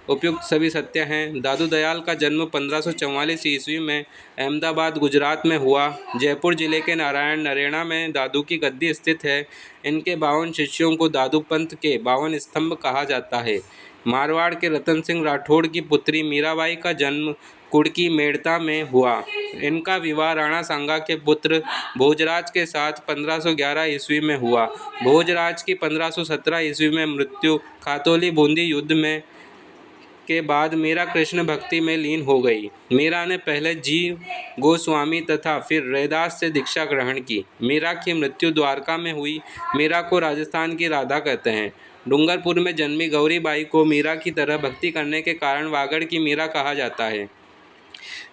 उपयुक्त सभी सत्य हैं। दादू दयाल का जन्म 1544 ईस्वी में अहमदाबाद गुजरात में हुआ। जयपुर जिले के नारायण नरेणा में दादू की गद्दी स्थित है। इनके 52 शिष्यों को दादू पंथ के 52 स्तंभ कहा जाता है। मारवाड़ के रतन सिंह राठौड़ की पुत्री मीराबाई का जन्म कुड़की मेड़ता में हुआ। इनका विवाह राणा सांगा के पुत्र भोजराज के साथ 1511 ईस्वी में हुआ। भोजराज की 1517 ईस्वी में मृत्यु खातौली बूंदी युद्ध में के बाद मीरा कृष्ण भक्ति में लीन हो गई। मीरा ने पहले जीव गोस्वामी तथा फिर रैदास से दीक्षा ग्रहण की। मीरा की मृत्यु द्वारका में हुई। मीरा को राजस्थान की राधा कहते हैं। डूंगरपुर में जन्मी गौरीबाई को मीरा की तरह भक्ति करने के कारण वागड़ की मीरा कहा जाता है।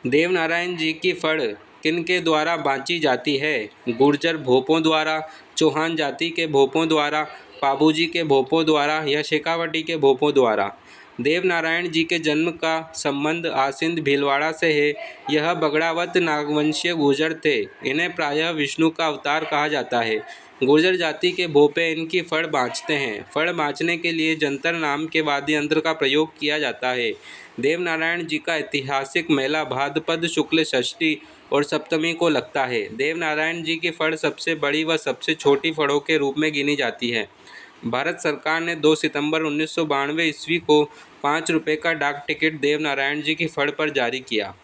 देवनारायण जी की फड़ किनके द्वारा बाँची जाती है? गुर्जर भोपों द्वारा, चौहान जाति के भोपों द्वारा, पाबूजी के भोपों द्वारा या शेखावटी के भोपों द्वारा। देवनारायण जी के जन्म का संबंध आसिंद भीलवाड़ा से है। यह बगड़ावत नागवंशीय गुर्जर थे। इन्हें प्रायः विष्णु का अवतार कहा जाता है। गुर्जर जाति के भोपे इनकी फड़ बाँचते हैं। फड़ बाँचने के लिए जंतर नाम के वाद्य यंत्र का प्रयोग किया जाता है। देवनारायण जी का ऐतिहासिक मेला भाद्रपद शुक्ल षष्ठी और सप्तमी को लगता है। देवनारायण जी की फड़ सबसे बड़ी व सबसे छोटी फड़ों के रूप में गिनी जाती है। भारत सरकार ने 2 सितंबर 1992 ईस्वी को 5 रुपये का डाक टिकट देवनारायण जी की फड़ पर जारी किया।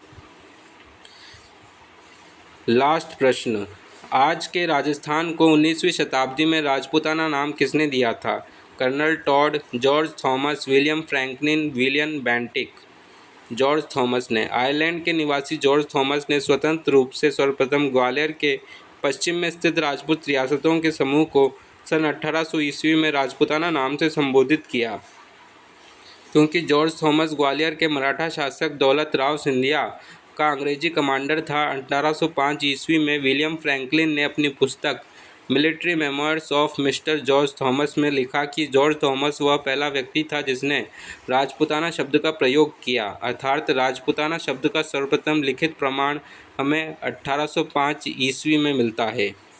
लास्ट प्रश्न, आज के राजस्थान को 19वीं शताब्दी में राजपूताना नाम किसने दिया था? Colonel Tod, George Thomas, William Franklin, William Bentinck. George Thomas ने। आयरलैंड के निवासी जॉर्ज थॉमस ने स्वतंत्र रूप से सर्वप्रथम ग्वालियर के पश्चिम में स्थित राजपूत रियासतों के समूह को सन 1800 ईस्वी में राजपूताना नाम से संबोधित किया। क्योंकि जॉर्ज थॉमस ग्वालियर के मराठा शासक दौलत राव सिंधिया का अंग्रेजी कमांडर था। 1805 ईस्वी में विलियम फ्रैंकलिन ने अपनी पुस्तक military memoirs of mister George Thomas में लिखा कि जॉर्ज थॉमस वह पहला व्यक्ति था जिसने राजपूताना शब्द का प्रयोग किया। अर्थात राजपूताना शब्द का सर्वप्रथम लिखित प्रमाण हमें 1805 ईस्वी में मिलता है।